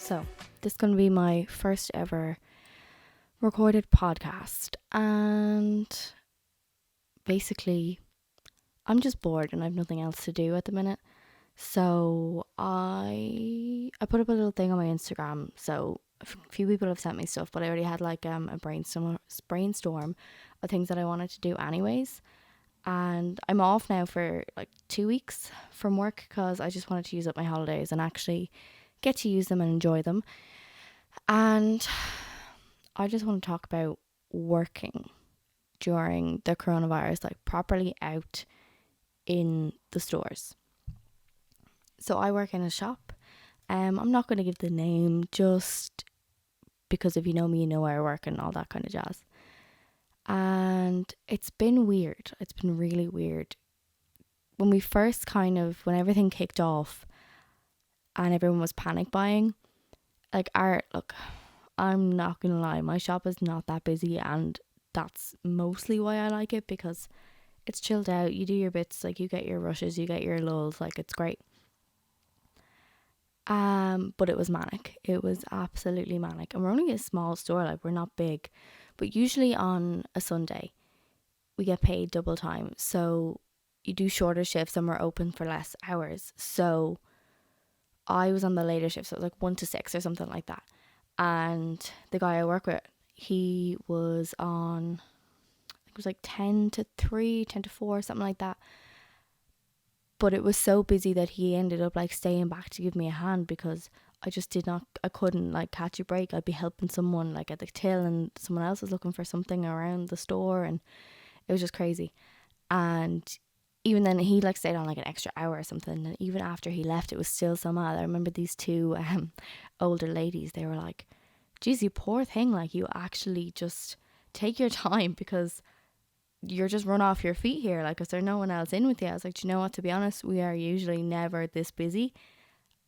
So, this is going to be my first ever recorded podcast, and basically, I'm just bored and I have nothing else to do at the minute. So, I put up a little thing on my Instagram. So, a few people have sent me stuff, but I already had like a brainstorm of things that I wanted to do anyways. And I'm off now for like 2 weeks from work because I just wanted to use up my holidays and actually get to use them and enjoy them. And I just want to talk about working during the coronavirus, like properly out in the stores. So I work in a shop. I'm not going to give the name just because if you know me, you know where I work and all that kind of jazz. And it's been weird. It's been really weird. When everything kicked off and everyone was panic buying, I'm not going to lie, my shop is not that busy, and that's mostly why I like it, because it's chilled out. You do your bits, like you get your rushes, you get your lulls, like it's great. But it was manic. It was absolutely manic. And we're only a small store, like we're not big. But usually on a Sunday, we get paid double time. So you do shorter shifts and we're open for less hours. So I was on the later shift, so it was like 1 to 6 or something like that. And the guy I work with, he was on, I think it was like 10 to 3, 10 to 4, something like that. But it was so busy that he ended up like staying back to give me a hand, because I couldn't like catch a break. I'd be helping someone like at the till and someone else was looking for something around the store, and it was just crazy. And even then he like stayed on like an extra hour or something, and even after he left it was still so mad. I remember these two older ladies, they were like, geez, you poor thing, like you actually just take your time because you're just run off your feet here, like, is there no one else in with you? I was like, do you know what, to be honest, we are usually never this busy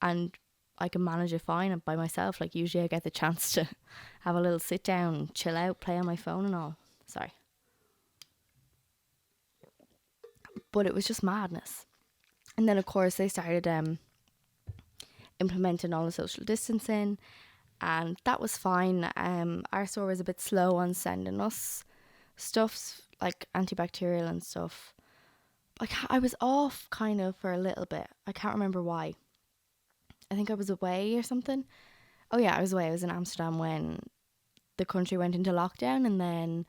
and I can manage it fine by myself. Like usually I get the chance to have a little sit down, chill out, play on my phone and all. Sorry. But it was just madness. And then of course they started implementing all the social distancing, and that was fine. Our store was a bit slow on sending us stuff like antibacterial and stuff. Like I was off kind of for a little bit. I can't remember why. I think I was away or something. Oh yeah, I was away. I was in Amsterdam when the country went into lockdown, and then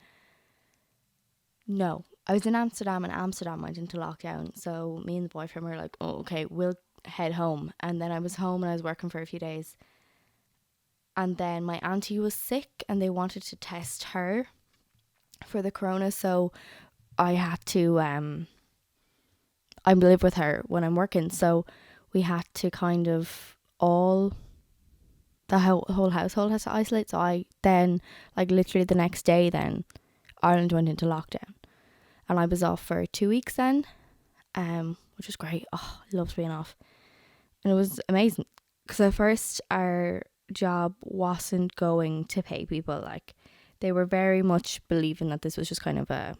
no, I was in Amsterdam and Amsterdam went into lockdown. So me and the boyfriend were like, oh, okay, we'll head home. And then I was home and I was working for a few days. And then my auntie was sick and they wanted to test her for the corona, so I had to I live with her when I'm working, so we had to kind of the whole household has to isolate. So I then, like literally the next day then, Ireland went into lockdown and I was off for 2 weeks then, which was great. Oh, I loved being off, and it was amazing because at first our job wasn't going to pay people. Like they were very much believing that this was just kind of a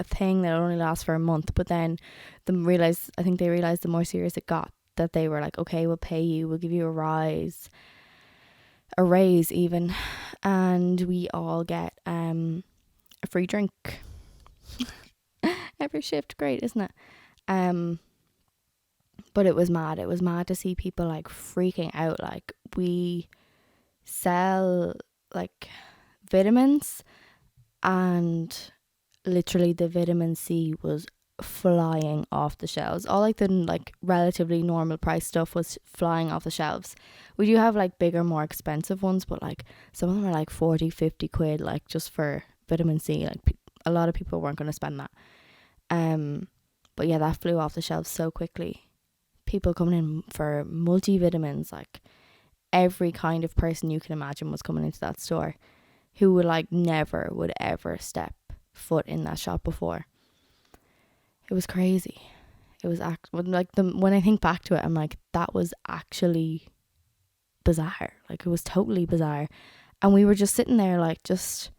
thing that only lasts for a month. But then they realised the more serious it got, that they were like, okay, we'll pay you, we'll give you a raise even, and we all get a free drink every shift. Great, isn't it? But it was mad to see people like freaking out. Like we sell like vitamins, and literally the vitamin C was flying off the shelves. All like the like relatively normal price stuff was flying off the shelves. We do have like bigger, more expensive ones, but like some of them are like 40-50 quid, like just for vitamin C. Like a lot of people weren't going to spend that. But yeah, that flew off the shelves so quickly. People coming in for multivitamins, like every kind of person you can imagine was coming into that store, who would like never would ever step foot in that shop before. It was crazy. It was when I think back to it, I'm like, that was actually bizarre. Like it was totally bizarre. And we were just sitting there like just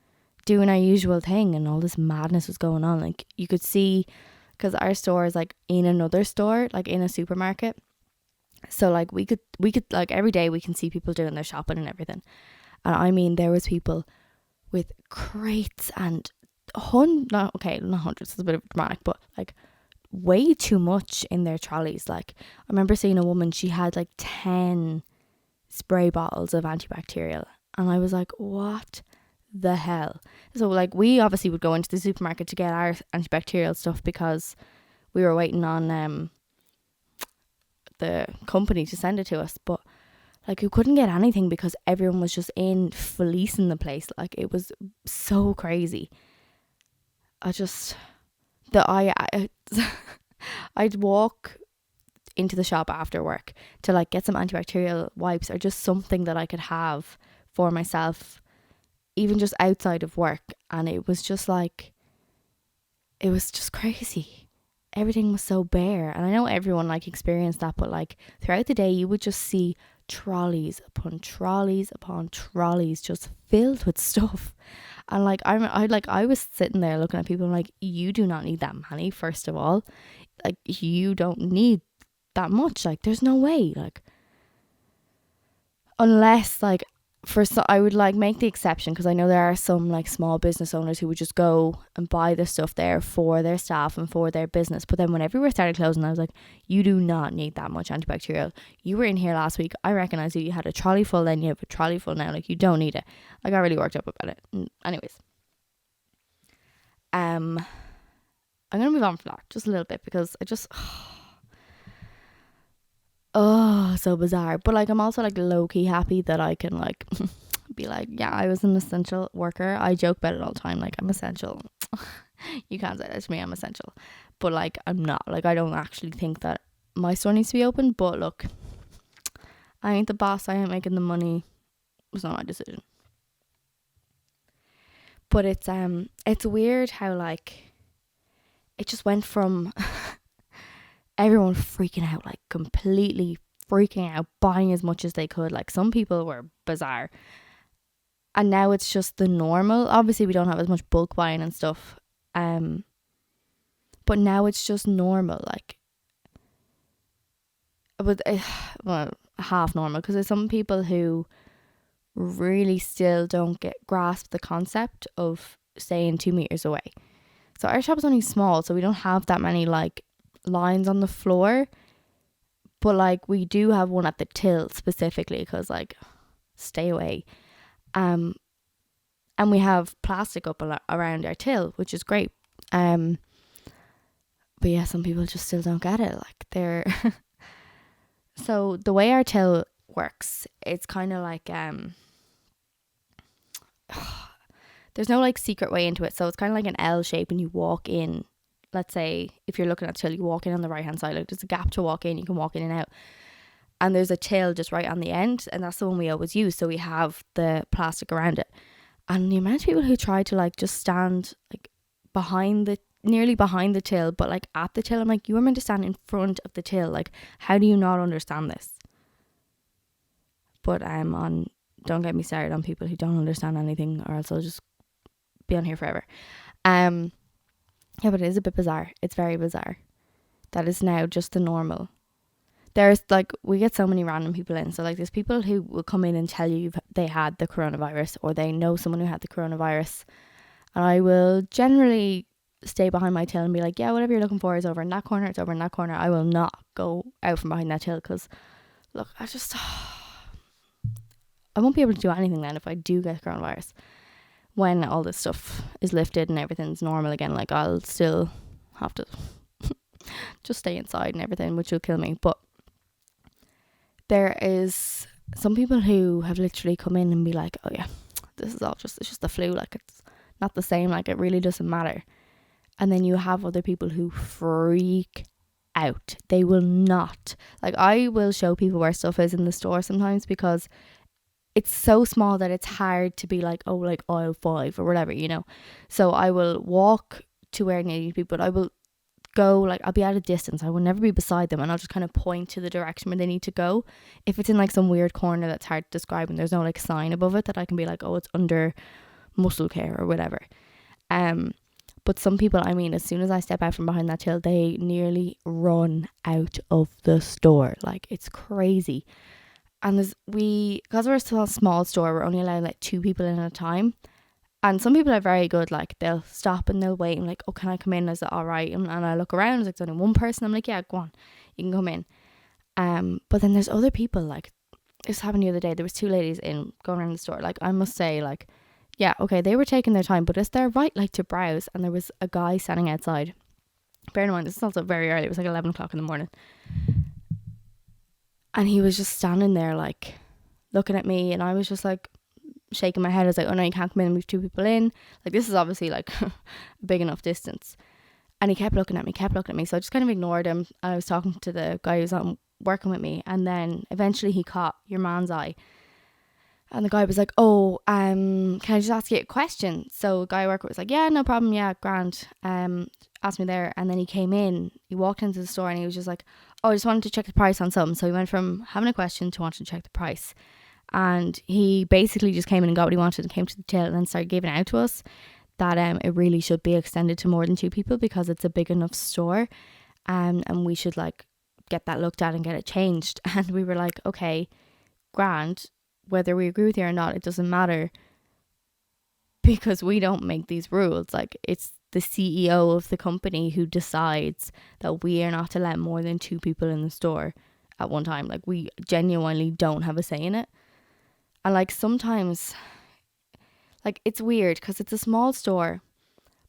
doing our usual thing, and all this madness was going on. Like you could see, because our store is like in another store, like in a supermarket, So like we could like every day we can see people doing their shopping and everything. And I mean, there was people with crates and not hundreds, it's a bit of dramatic, but like way too much in their trolleys. Like I remember seeing a woman, she had like 10 spray bottles of antibacterial, and I was like, what the hell? So like we obviously would go into the supermarket to get our antibacterial stuff because we were waiting on the company to send it to us, but like we couldn't get anything because everyone was just in fleecing the place. Like it was so crazy. I just I'd walk into the shop after work to like get some antibacterial wipes or just something that I could have for myself, even just outside of work. And it was just crazy. Everything was so bare. And I know everyone like experienced that, but like throughout the day you would just see trolleys upon trolleys upon trolleys just filled with stuff. And like I was sitting there looking at people and like, you do not need that many, first of all. Like you don't need that much. Like there's no way. Like unless like I would like make the exception, because I know there are some like small business owners who would just go and buy the stuff there for their staff and for their business. But then when everywhere started closing, I was like, you do not need that much antibacterial. You were in here last week, I recognize you had a trolley full, then you have a trolley full now. Like you don't need it. I got really worked up about it. Anyways, I'm gonna move on from that just a little bit because I just so bizarre. But like I'm also like low-key happy that I can like be like, yeah, I was an essential worker. I joke about it all the time, like I'm essential. You can't say that to me, I'm essential. But like I'm not. Like I don't actually think that my store needs to be open. But look, I ain't the boss, I ain't making the money. It's not my decision. But it's weird how like it just went from everyone freaking out, like completely freaking out, buying as much as they could. Like some people were bizarre. And now it's just the normal. Obviously we don't have as much bulk buying and stuff. But now it's just normal. Like, but well, half normal, because there's some people who really still don't grasp the concept of staying 2 meters away. So our shop is only small, so we don't have that many like lines on the floor, but like we do have one at the till specifically because like stay away. And we have plastic up around our till, which is great. But yeah, some people just still don't get it. Like they're so the way our till works, it's kind of like there's no like secret way into it. So it's kind of like an L shape, and you walk in. Let's say if you're looking at till, you walk in on the right hand side. Like there's a gap to walk in. You can walk in and out. And there's a till just right on the end, and that's the one we always use. So we have the plastic around it. And the amount of people who try to like just stand like nearly behind the till, but like at the till, I'm like, you were meant to stand in front of the till. Like, how do you not understand this? But don't get me started on people who don't understand anything, or else I'll just be on here forever. Yeah, but it is a bit bizarre. It's very bizarre. That is now just the normal. There's like, we get so many random people in. So like there's people who will come in and tell you they had the coronavirus, or they know someone who had the coronavirus. And I will generally stay behind my till and be like, yeah, whatever you're looking for is over in that corner. It's over in that corner. I will not go out from behind that till, because look, I won't be able to do anything then if I do get coronavirus. When all this stuff is lifted and everything's normal again, like I'll still have to just stay inside and everything, which will kill me. But there is some people who have literally come in and be like, oh yeah, it's just the flu, like it's not the same, like it really doesn't matter. And then you have other people who freak out. They will not, like, I will show people where stuff is in the store sometimes, because it's so small that it's hard to be like, oh, like aisle 5 or whatever, you know. So I will walk to where I need to be, but I will go, like, I'll be at a distance. I will never be beside them, and I'll just kind of point to the direction where they need to go. If it's in like some weird corner that's hard to describe and there's no like sign above it that I can be like, oh, it's under muscle care or whatever. But But some people, I mean, as soon as I step out from behind that till, they nearly run out of the store. Like, it's crazy. And because we're still a small store, we're only allowed like 2 people in at a time. And some people are very good, like they'll stop and they'll wait and like, oh, can I come in? Is it all right? And I look around, it's like there's only one person. I'm like, yeah, go on, you can come in. But then there's other people, like this happened the other day. There was 2 ladies in going around the store. Like, I must say, like, yeah, okay, they were taking their time, but it's their right, like, to browse. And there was a guy standing outside. Bear in mind, this is also very early. It was like 11 o'clock in the morning. And he was just standing there, like, looking at me. And I was just like shaking my head. I was like, oh no, you can't come in. We've 2 people in. Like, this is obviously like a big enough distance. And he kept looking at me. So I just kind of ignored him. I was talking to the guy who was working with me. And then eventually he caught your man's eye. And the guy was like, oh, can I just ask you a question? So the guy I work with was like, yeah, no problem. Yeah, grand. Asked me there. And then he came in. He walked into the store and he was just like, oh, I just wanted to check the price on something. So he went from having a question to wanting to check the price. And he basically just came in and got what he wanted and came to the till and then started giving out to us that it really should be extended to more than 2 people because it's a big enough store. And we should like get that looked at and get it changed. And we were like, okay, grand. Whether we agree with you or not, it doesn't matter because we don't make these rules. Like, it's the CEO of the company who decides that we are not to let more than 2 people in the store at one time. Like, we genuinely don't have a say in it. And like, sometimes, like, it's weird because it's a small store,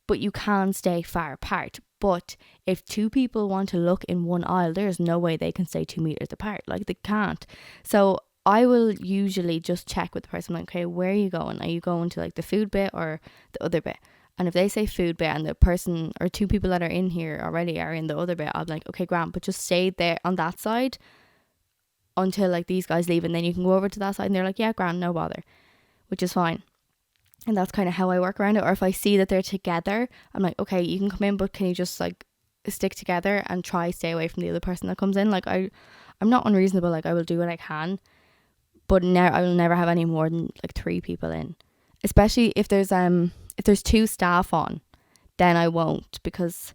but you can stay far apart. But if 2 people want to look in one aisle, there's no way they can stay 2 meters apart. Like, they can't. So I will usually just check with the person, like, okay, where are you going? Are you going to like the food bit or the other bit? And if they say food bit and the person or 2 people that are in here already are in the other bit, I'm like, okay, grand, but just stay there on that side until like these guys leave, and then you can go over to that side. And they're like, yeah, grand, no bother, which is fine. And that's kind of how I work around it. Or if I see that they're together, I'm like, okay, you can come in, but can you just like stick together and try stay away from the other person that comes in? Like, I'm not unreasonable. Like, I will do what I can. But now I will never have any more than like 3 people in, especially if there's 2 staff on, then I won't, because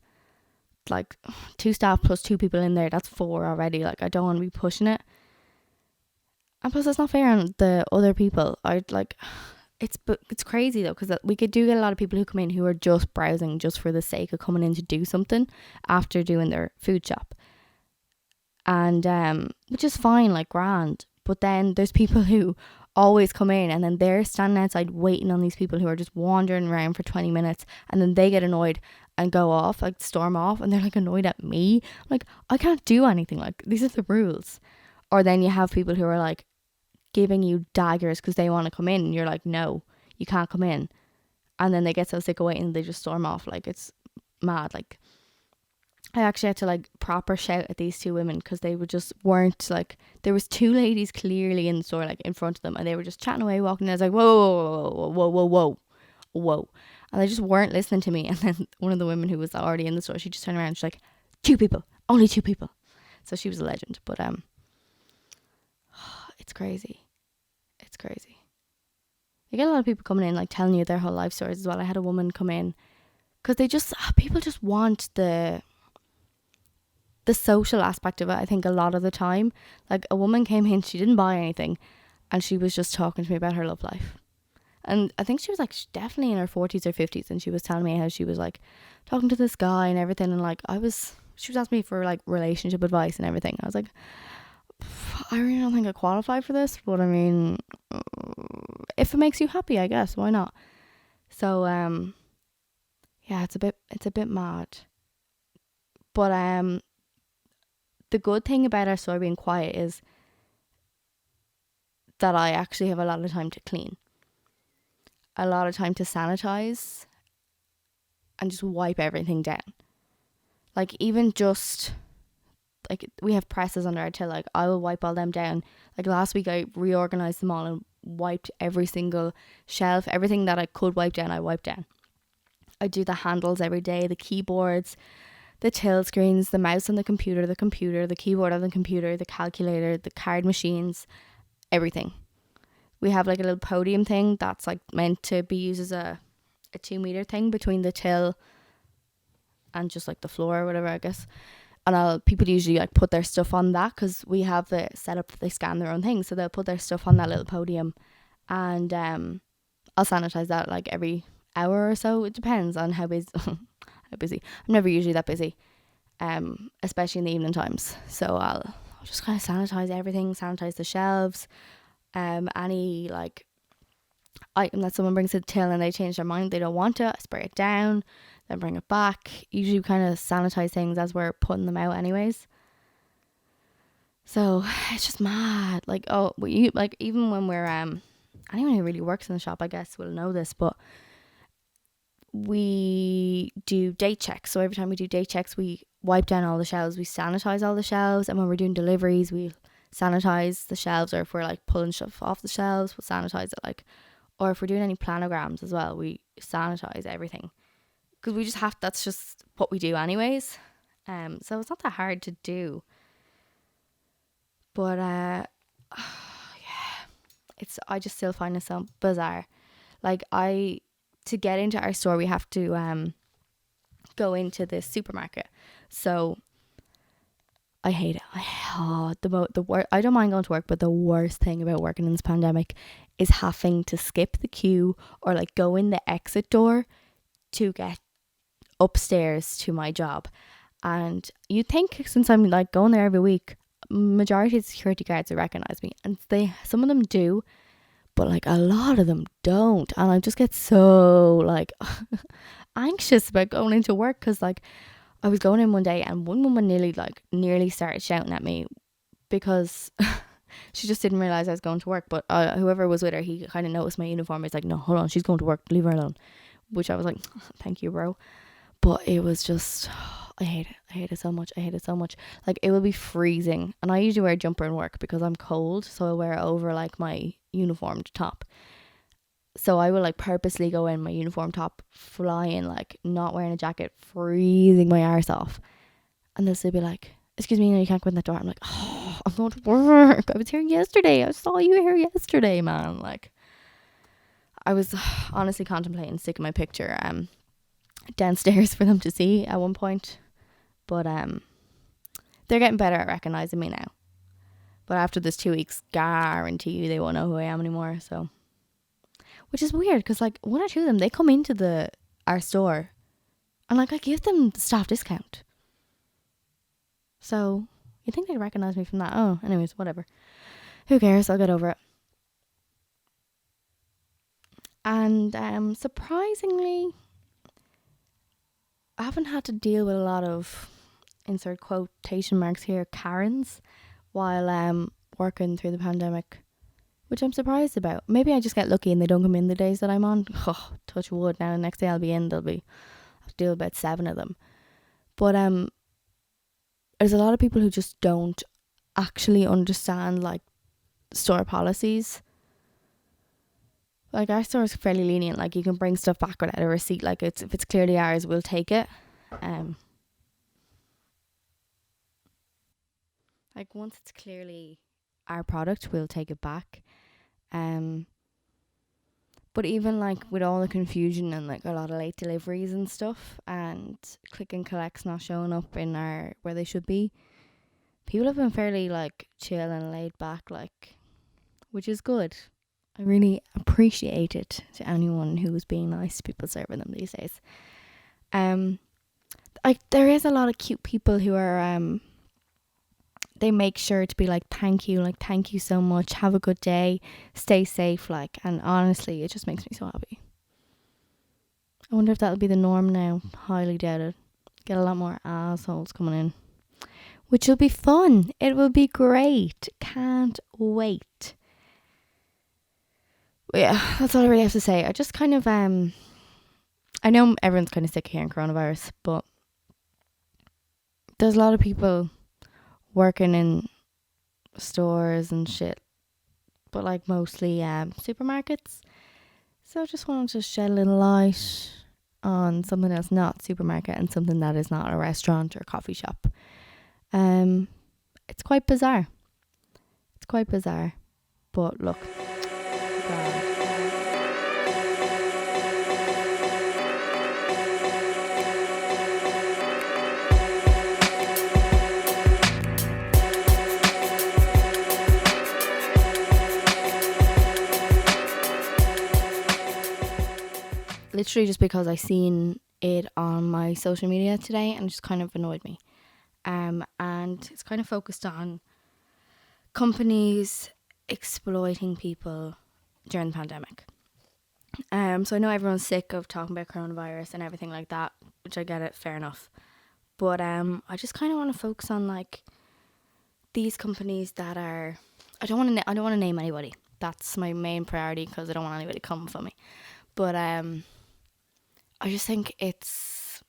like 2 staff plus 2 people in there, that's 4 already. Like, I don't want to be pushing it, and plus it's not fair on the other people. It's crazy though, because we do get a lot of people who come in who are just browsing just for the sake of coming in to do something after doing their food shop, and which is fine, like, grand. But then there's people who always come in and then they're standing outside waiting on these people who are just wandering around for 20 minutes, and then they get annoyed and go off, like storm off, and they're like annoyed at me. Like, I can't do anything. Like, these are the rules. Or then you have people who are like giving you daggers because they want to come in, and you're like, no, you can't come in. And then they get so sick of waiting, they just storm off. Like, it's mad. Like, I actually had to like proper shout at these 2 women because they weren't like, there was 2 ladies clearly in the store, like in front of them, and they were just chatting away, walking. And I was like, whoa. And they just weren't listening to me. And then one of the women who was already in the store, she just turned around and she's like, 2 people, only 2 people. So she was a legend. But it's crazy. You get a lot of people coming in like telling you their whole life stories as well. I had a woman come in because people just want the social aspect of it, I think, a lot of the time. Like, a woman came in, she didn't buy anything, and she was just talking to me about her love life. And I think she was like definitely in her 40s or 50s, and she was telling me how she was like talking to this guy and everything, and like she was asking me for like relationship advice and everything. I was like, I really don't think I qualify for this, but I mean, if it makes you happy, I guess, why not? So yeah, it's a bit mad. But the good thing about our store being quiet is that I actually have a lot of time to clean, a lot of time to sanitize and just wipe everything down. Like, even just like, we have presses under our till, like, I will wipe all them down. Like, last week I reorganized them all and wiped every single shelf, everything that I could wipe down, I wiped down. I do the handles every day, the keyboards, the till screens, the mouse on the computer, the keyboard on the computer, the calculator, the card machines, everything. We have like a little podium thing that's like meant to be used as a 2 meter thing between the till and just like the floor or whatever, I guess. And people usually like put their stuff on that, because we have the setup that they scan their own things, so they'll put their stuff on that little podium, and I'll sanitize that like every hour or so. It depends on how busy. How busy. I'm never usually that busy, especially in the evening times. So I'll just kind of sanitize everything, sanitize the shelves. Any like item that someone brings to the till and they change their mind, they don't want it, I spray it down, then bring it back. Usually kind of sanitize things as we're putting them out anyways. So it's just mad. Like, like even when we're anyone who really works in the shop, I guess, will know this, but we do date checks. So every time we do date checks, we wipe down all the shelves, we sanitize all the shelves, and when we're doing deliveries, we sanitize the shelves, or if we're like pulling stuff off the shelves, we'll sanitize it, like, or if we're doing any planograms as well, we sanitize everything, because we just have, that's just what we do anyways. So it's not that hard to do, but yeah, I just still find it so bizarre. Like, to get into our store, we have to go into the supermarket. So I hate it. I don't mind going to work, but the worst thing about working in this pandemic is having to skip the queue or like go in the exit door to get upstairs to my job. And you'd think, since I'm like going there every week, majority of the security guards will recognize me, and some of them do, but like a lot of them don't. And I just get so like anxious about going into work, because like I was going in one day and one woman nearly started shouting at me because she just didn't realize I was going to work. But whoever was with her, he kind of noticed my uniform. He's like, no, hold on, she's going to work, leave her alone. Which I was like, thank you, bro. But it was just, I hate it so much. Like, it will be freezing, and I usually wear a jumper in work because I'm cold, so I wear it over like my uniformed top. So I will like purposely go in my uniform top, flying, like not wearing a jacket, freezing my arse off, and they'll still be like, excuse me, no, you can't go in that door. I'm like, oh, I'm going to work, I was here yesterday, I saw you here yesterday, man. Like, I was honestly contemplating sticking my picture downstairs for them to see at one point, but they're getting better at recognizing me now. But after this 2 weeks, guarantee you they won't know who I am anymore. So, which is weird, because like one or two of them, they come into our store and like I give them the staff discount. So you think they'd recognize me from that? Oh, anyways, whatever. Who cares? I'll get over it. And surprisingly, I haven't had to deal with a lot of, insert quotation marks here, Karens while working through the pandemic, which I'm surprised about. Maybe I just get lucky and they don't come in the days that I'm on. Oh, touch wood. Now the next day I'll be in, I'll have to deal with about 7 of them. But there's a lot of people who just don't actually understand like store policies. Like, our store is fairly lenient. Like, you can bring stuff back without a receipt. Like, if it's clearly ours, we'll take it. Like, once it's clearly our product, we'll take it back. But even like with all the confusion and like a lot of late deliveries and stuff, and click and collects not showing up in where they should be, people have been fairly like chill and laid back, like, which is good. I really appreciate it, to anyone who is being nice to people serving them these days. Like, there is a lot of cute people who are they make sure to be like, thank you so much, have a good day, stay safe, like, and honestly, it just makes me so happy. I wonder if that'll be the norm now. Highly doubt it. Get a lot more assholes coming in, which will be fun. It will be great. Can't wait. But yeah, that's all I really have to say. I just kind of I know everyone's kind of sick of hearing coronavirus, but there's a lot of people working in stores and shit, but like mostly supermarkets. So I just wanted to shed a little light on something that's not supermarket and something that is not a restaurant or coffee shop. It's quite bizarre. But look, literally just because I seen it on my social media today and it just kind of annoyed me. And it's kind of focused on companies exploiting people during the pandemic. So I know everyone's sick of talking about coronavirus and everything like that, which I get it, fair enough. But I just kind of want to focus on like these companies that are. I don't want to name anybody. That's my main priority because I don't want anybody coming for me. But I just think it's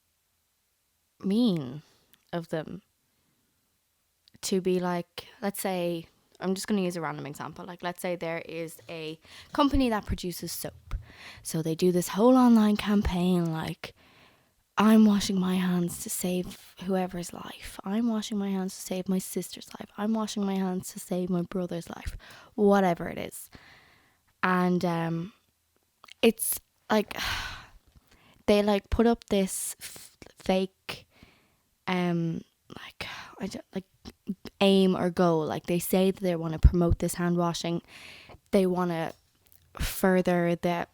mean of them to be like, let's say, I'm just going to use a random example. Like, let's say there is a company that produces soap. So they do this whole online campaign like, I'm washing my hands to save whoever's life. I'm washing my hands to save my sister's life. I'm washing my hands to save my brother's life. Whatever it is. And it's like, they like put up this fake, like, I don't, like, aim or goal. Like they say that they want to promote this hand washing. They want to further the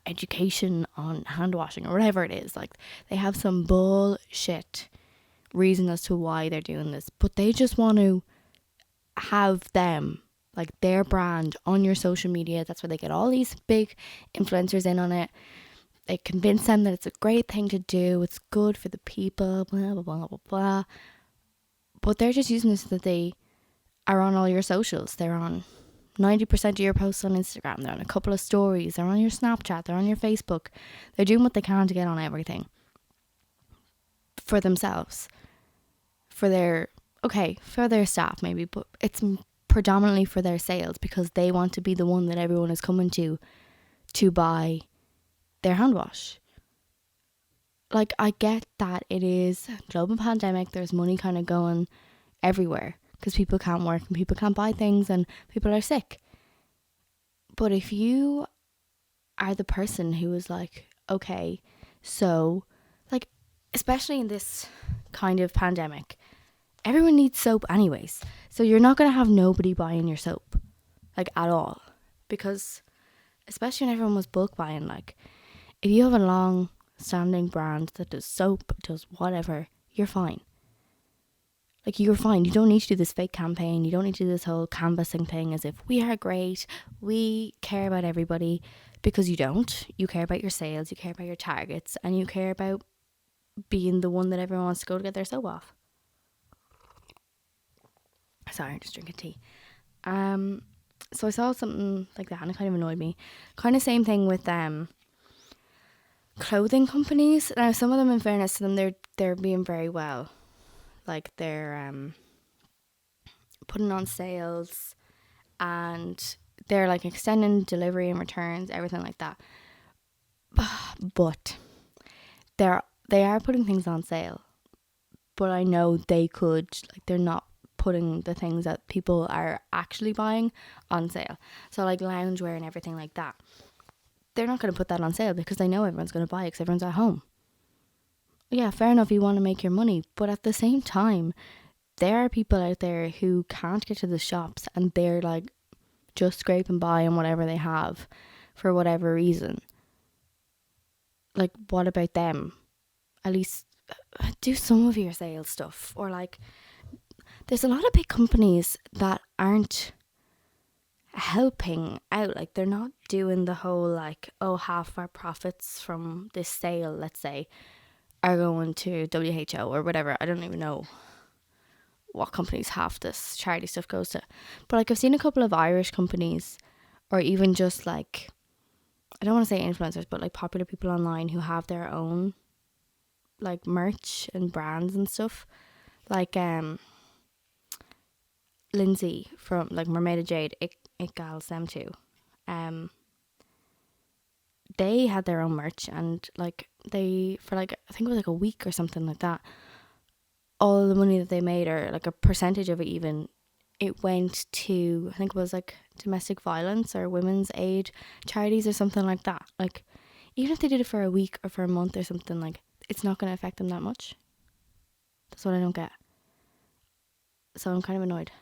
education on hand washing or whatever it is. Like they have some bullshit reason as to why they're doing this, but they just want to have them, like their brand, on your social media. That's where they get all these big influencers in on it. They convince them that it's a great thing to do, it's good for the people, blah blah blah blah blah. But they're just using this so that they are on all your socials. They're on 90% of your posts on Instagram. They're on a couple of stories. They're on your Snapchat. They're on your Facebook. They're doing what they can to get on everything for themselves. For their staff maybe, but it's predominantly for their sales because they want to be the one that everyone is coming to buy their hand wash. Like, I get that it is a global pandemic. There's money kind of going everywhere because people can't work and people can't buy things and people are sick. But if you are the person who is like, okay, so, like, especially in this kind of pandemic, everyone needs soap anyways. So you're not going to have nobody buying your soap, like, at all. Because, especially when everyone was bulk buying, like, if you have a long standing brand that does soap, does whatever, you're fine. Like, you're fine. You don't need to do this fake campaign. You don't need to do this whole canvassing thing as if we are great, we care about everybody, because you don't. You care about your sales, you care about your targets, and you care about being the one that everyone wants to go to get their soap off. Sorry, I'm just drinking tea. So I saw something like that and it kind of annoyed me. Kind of same thing with clothing companies. Now, some of them, in fairness to them, they're being very well. Like, they're putting on sales and they're like extending delivery and returns, everything like that. But they are putting things on sale. But I know they could, like, they're not putting the things that people are actually buying on sale. So like loungewear and everything like that, they're not going to put that on sale because they know everyone's going to buy it because everyone's at home. Yeah, fair enough, you want to make your money, but at the same time, there are people out there who can't get to the shops and they're like just scraping by on whatever they have for whatever reason. Like, what about them? At least do some of your sales stuff. Or like, there's a lot of big companies that aren't helping out. Like, they're not doing the whole like, oh, half our profits from this sale, let's say, are going to WHO or whatever. I don't even know what companies half this charity stuff goes to. But like, I've seen a couple of Irish companies, or even just like, I don't want to say influencers, but like popular people online who have their own like merch and brands and stuff. Like Lindsay from like Mermaid of Jade, it gals them too. They had their own merch and like they, for like, I think it was like a week or something like that, all the money that they made, or like a percentage of it even, it went to, I think it was like domestic violence or women's aid charities or something like that. Like, even if they did it for a week or for a month or something, like, it's not going to affect them that much. That's what I don't get. So I'm kind of annoyed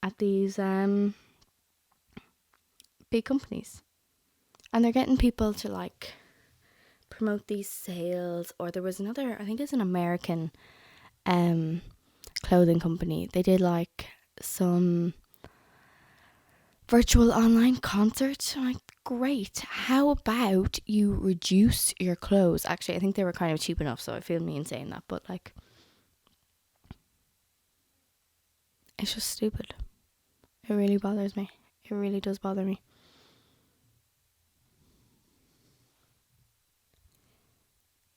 at these big companies. And they're getting people to like promote these sales. Or there was another, I think it's an American clothing company. They did like some virtual online concert. I'm like, great. How about you reduce your clothes? Actually, I think they were kind of cheap enough, so I feel mean saying that, but like, it's just stupid. It really bothers me. It really does bother me.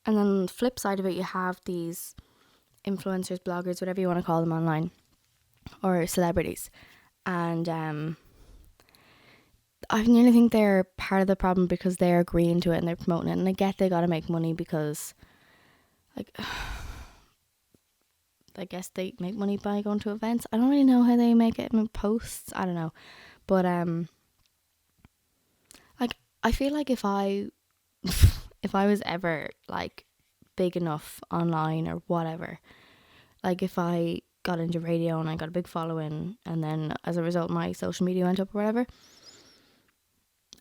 And then on the flip side of it, you have these influencers, bloggers, whatever you want to call them online, or celebrities. And I nearly think they're part of the problem because they're agreeing to it and they're promoting it. And I get they got to make money because, like, I guess they make money by going to events. I don't really know how they make it. I mean, posts, I don't know. But, like, I feel like if I was ever, like, big enough online or whatever, like, if I got into radio and I got a big following and then as a result my social media went up or whatever,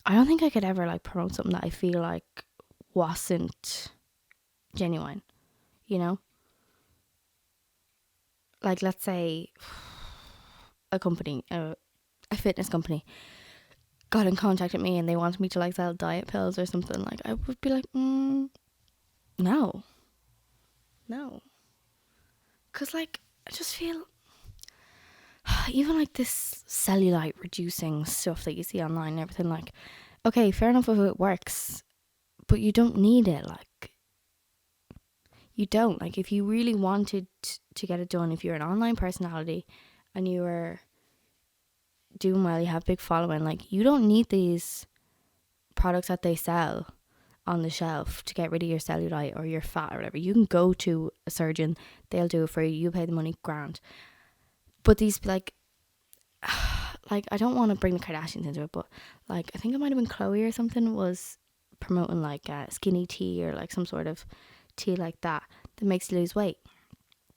I don't think I could ever, like, promote something that I feel like wasn't genuine, you know? Like, let's say a company, a fitness company, got in contact with me and they wanted me to, like, sell diet pills or something. Like, I would be like, no. Because, like, I just feel, even, like, this cellulite reducing stuff that you see online and everything, like, okay, fair enough if it works, but you don't need it, like, you don't. Like, if you really wanted to get it done, if you're an online personality and you are doing well, you have big following, like, you don't need these products that they sell on the shelf to get rid of your cellulite or your fat or whatever. You can go to a surgeon, they'll do it for you, you pay the money, grand. But these, like, I don't want to bring the Kardashians into it, but, like, I think it might have been Chloe or something was promoting, like, skinny tea or, like, some sort of tea like that makes you lose weight.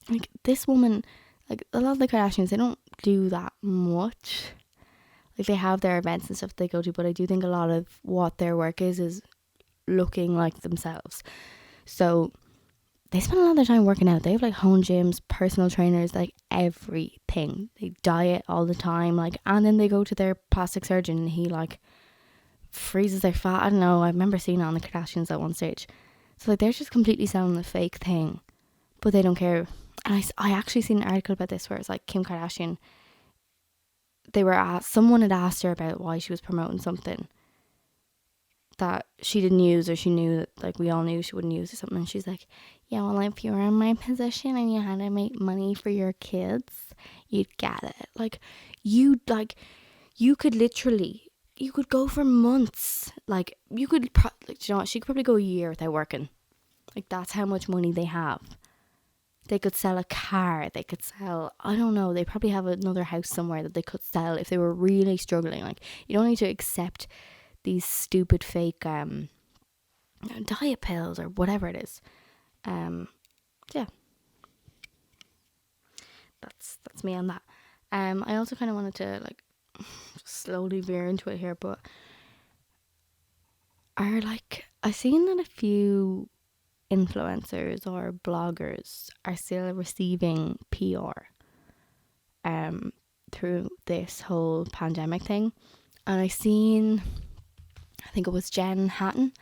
Like, this woman, like, a lot of the Kardashians, they don't do that much. Like, they have their events and stuff they go to, but I do think a lot of what their work is looking like themselves. So they spend a lot of their time working out. They have, like, home gyms, personal trainers, like, everything. They diet all the time, like, and then they go to their plastic surgeon and he, like, freezes their fat. I don't know, I remember seeing it on the Kardashians at one stage. So, like, they're just completely selling the fake thing, but they don't care. And I actually seen an article about this where it's like Kim Kardashian, someone had asked her about why she was promoting something that she didn't use, or she knew that, like, we all knew she wouldn't use or something, and she's like, yeah, well, if you were in my position and you had to make money for your kids, you'd get it. Like, you could literally, you could go for months, like, you could like, you know what, she could probably go a year without working. Like, that's how much money they have. They could sell a car, they could sell, I don't know, they probably have another house somewhere that they could sell if they were really struggling. Like, you don't need to accept these stupid fake diet pills or whatever it is. Yeah, that's me on that. I also kind of wanted to, like, just slowly veer into it here, but I've seen that a few influencers or bloggers are still receiving PR through this whole pandemic thing. And I think it was Jen Hatton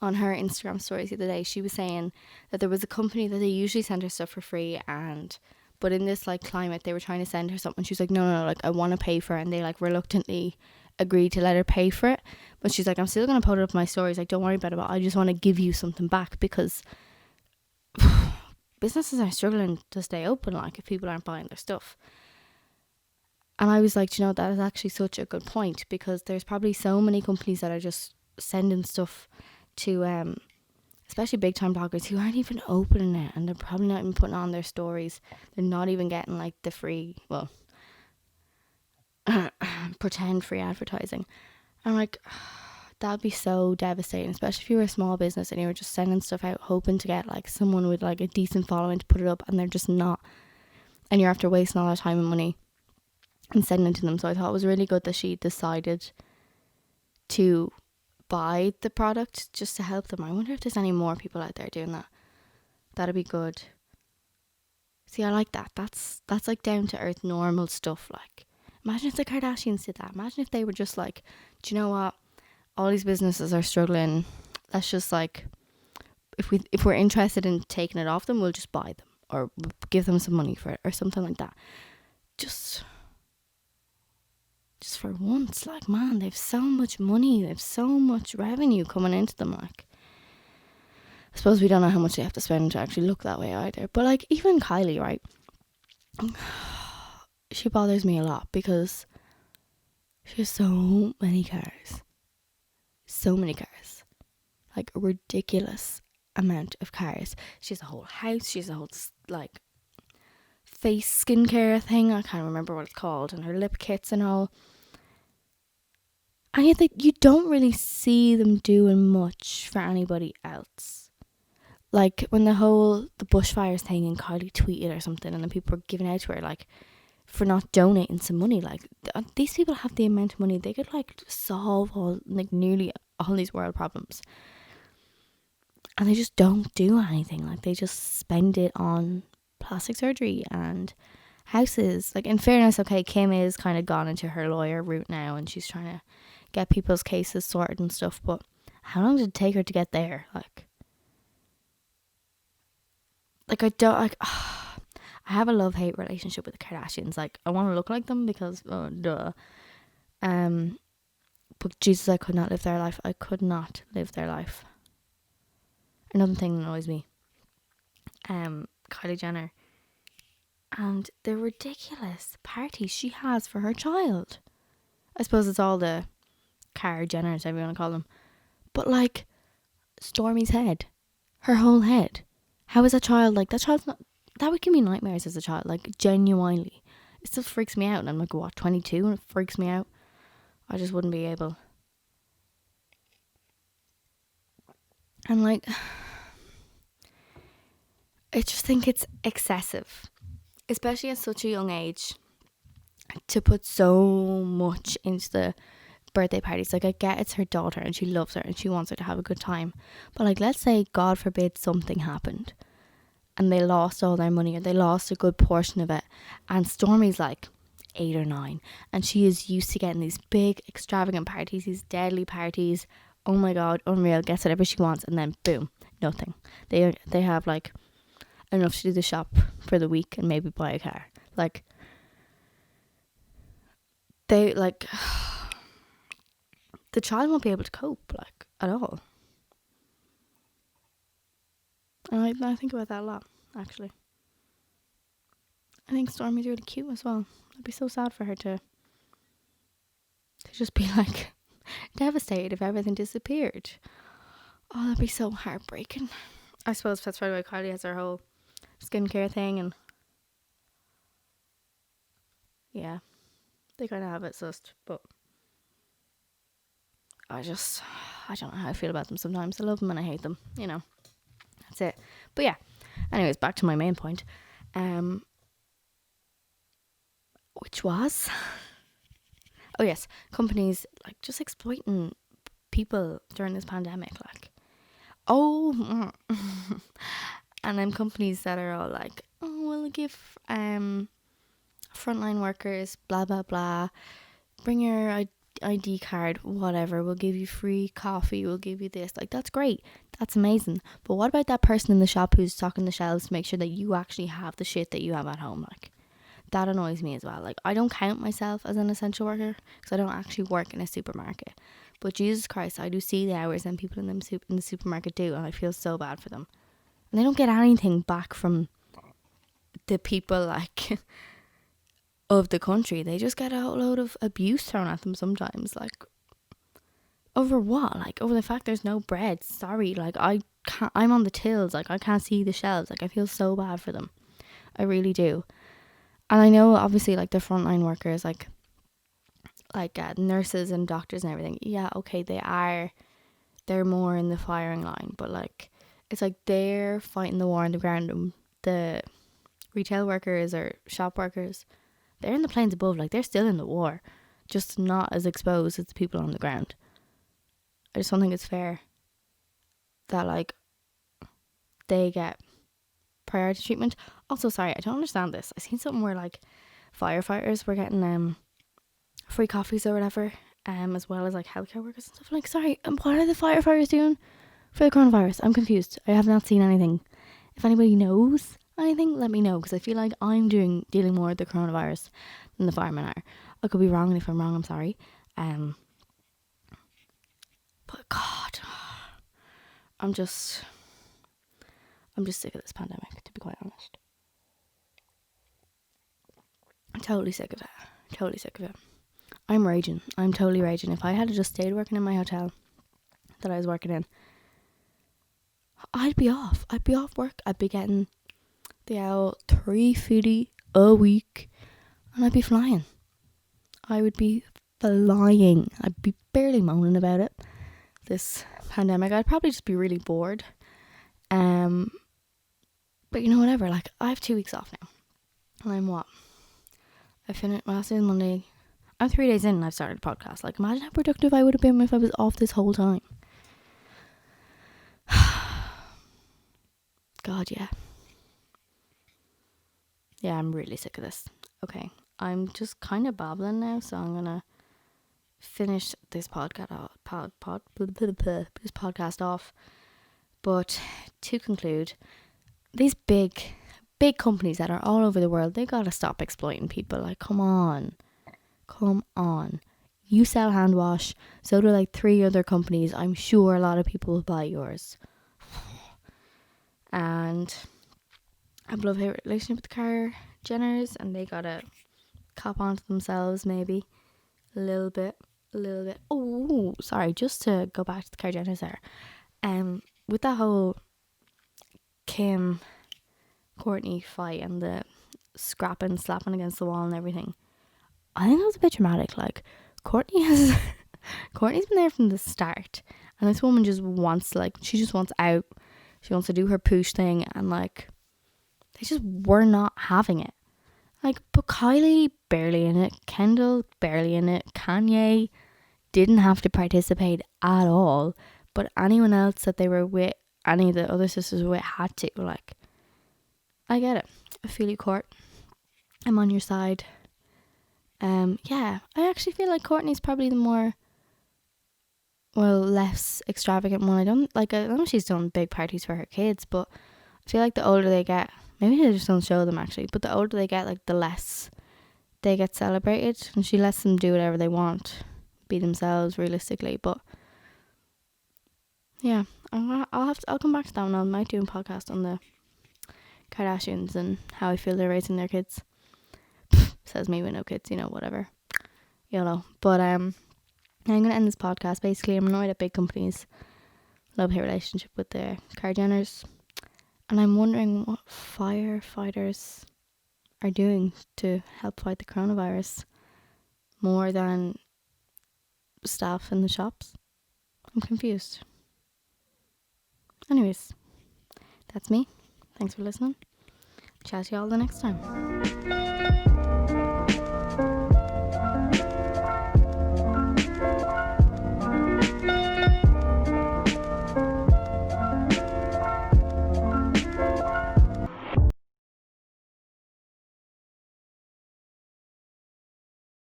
on her Instagram stories the other day. She was saying that there was a company that they usually send her stuff for free, but in this, like, climate, they were trying to send her something. She was like, no, like, I want to pay for it. And they, like, reluctantly agreed to let her pay for it. But she's like, I'm still going to put it up my stories. Like, don't worry about it. I just want to give you something back, because businesses are struggling to stay open, like, if people aren't buying their stuff. And I was like, you know, that is actually such a good point, because there's probably so many companies that are just sending stuff to especially big time bloggers who aren't even opening it, and they're probably not even putting on their stories. They're not even getting, like, the free, well, pretend free advertising. I'm like, that'd be so devastating, especially if you were a small business and you were just sending stuff out hoping to get, like, someone with, like, a decent following to put it up, and they're just not, and you're after wasting all that time and money and sending it to them. So I thought it was really good that she decided to buy the product just to help them. I wonder if there's any more people out there doing that. That'd be good. See, I like that. That's like down to earth, normal stuff. Like, imagine if the Kardashians did that. Imagine if they were just like, do you know what? All these businesses are struggling. Let's just like, if we're interested in taking it off them, we'll just buy them or give them some money for it or something like that. Just for once, like, man, they've so much money, they've so much revenue coming into them. Like, I suppose we don't know how much they have to spend to actually look that way either. But like, even Kylie, right? She bothers me a lot because she has so many cars. So many cars. Like, a ridiculous amount of cars. She has a whole house. She has a whole, like, face skincare thing. I can't remember what it's called. And her lip kits and all. And yet you don't really see them doing much for anybody else. Like, when the bushfires thing and Kylie tweeted or something, and then people were giving out to her, like, for not donating some money. Like, these people have the amount of money, they could, like, solve nearly all these world problems. And they just don't do anything. Like, they just spend it on plastic surgery and houses. Like, in fairness, okay, Kim is kind of gone into her lawyer route now, and she's trying to get people's cases sorted and stuff. But how long did it take her to get there? Like I don't, like, I have a love-hate relationship with the Kardashians. Like, I want to look like them because, duh. But Jesus, I could not live their life. I could not live their life. Another thing that annoys me. Kylie Jenner. And the ridiculous parties she has for her child. I suppose it's all the Jenners, whatever you want to call them. But like, Stormi's head. Her whole head. How is that child, like, that child's not, that would give me nightmares as a child, like, genuinely. It still freaks me out, and I'm like, what, 22, and it freaks me out. I just wouldn't be able. And like, I just think it's excessive, especially at such a young age, to put so much into the birthday parties. Like, I get it's her daughter and she loves her and she wants her to have a good time, but like, let's say God forbid something happened and they lost all their money or they lost a good portion of it, and Stormi's like 8 or 9 and she is used to getting these big extravagant parties, these deadly parties, oh my god, unreal, gets whatever she wants, and then boom, nothing. They have like enough to do the shop for the week and maybe buy a car. Like, they like the child won't be able to cope, like, at all. And I think about that a lot, actually. I think Stormy's really cute as well. I'd be so sad for her to just be like devastated if everything disappeared. Oh, that'd be so heartbreaking. I suppose that's probably why Kylie has her whole skincare thing, and yeah, they kind of have it sussed, but I don't know how I feel about them sometimes. I love them and I hate them, you know. That's it. But yeah, anyways, back to my main point, which was, oh yes, companies like just exploiting people during this pandemic, like, and then companies that are all like, oh, we'll give frontline workers blah blah blah, bring your ID card, whatever, we'll give you free coffee, we'll give you this. Like, that's great, that's amazing, but what about that person in the shop who's stocking the shelves to make sure that you actually have the shit that you have at home? Like, that annoys me as well. Like, I don't count myself as an essential worker because I don't actually work in a supermarket, but Jesus Christ, I do see the hours and people in the supermarket do, and I feel so bad for them, and they don't get anything back from the people, like, of the country. They just get a whole load of abuse thrown at them sometimes. Like, over what? Like, over the fact there's no bread. Sorry, like, I'm on the tills, like, I can't see the shelves. Like, I feel so bad for them, I really do. And I know, obviously, like, the frontline workers, like nurses and doctors and everything, yeah, okay, they're more in the firing line, but like, it's like they're fighting the war on the ground, and the retail workers or shop workers, they're in the planes above. Like, they're still in the war, just not as exposed as the people on the ground. I just don't think it's fair that like they get priority treatment. Also, sorry, I don't understand this. I seen something where like firefighters were getting free coffees or whatever, as well as like healthcare workers and stuff. Like, sorry, what are the firefighters doing for the coronavirus? I'm confused. I have not seen anything. If anybody knows anything, let me know, because I feel like I'm dealing more with the coronavirus than the firemen are. I could be wrong, and if I'm wrong, I'm sorry. But God, I'm just sick of this pandemic, to be quite honest. I'm totally sick of it. Totally sick of it. I'm raging. I'm totally raging. If I had just stayed working in my hotel that I was working in, I'd be off. I'd be off work. I'd be getting the old $350 a week, and I'd be flying. I would be flying. I'd be barely moaning about it. This pandemic, I'd probably just be really bored. But you know, whatever. Like, I have 2 weeks off now, and I'm what? I finished last day on Monday. I'm 3 days in, and I've started a podcast. Like, imagine how productive I would have been if I was off this whole time. God, yeah. Yeah, I'm really sick of this. Okay, I'm just kind of babbling now, so I'm gonna finish this podcast off. But to conclude, these big companies that are all over the world, they gotta stop exploiting people. Like, come on. You sell hand wash, so do like 3 other companies. I'm sure a lot of people will buy yours. And I have a love-hate relationship with the Jenners, and they gotta cop onto themselves maybe a little bit. Oh, sorry, just to go back to the Kardashians there. With that whole Kim Courtney fight and the slapping against the wall and everything, I think that was a bit dramatic. Like, Courtney's been there from the start, and this woman just wants she just wants out. She wants to do her poosh thing, and like, they just were not having it. Like, but Kylie barely in it, Kendall barely in it, Kanye didn't have to participate at all, but anyone else that they were with, any of the other sisters were with, had to. Like, I get it. I feel you, Court. I'm on your side. Yeah, I actually feel like Courtney's probably the more, less extravagant one. I know she's done big parties for her kids, but I feel like the older they get, maybe they just don't show them actually, but the older they get, like, the less they get celebrated, and she lets them do whatever they want, be themselves realistically. But yeah, I'll come back to that one. I might do a podcast on the Kardashians and how I feel they're raising their kids. Says me with no kids, whatever, but I'm gonna end this podcast. Basically, I'm annoyed at big companies' love-hate relationship with the Kardashians, and I'm wondering what firefighters are doing to help fight the coronavirus more than staff in the shops. I'm confused. Anyways, that's me. Thanks for listening. Chat to y'all the next time.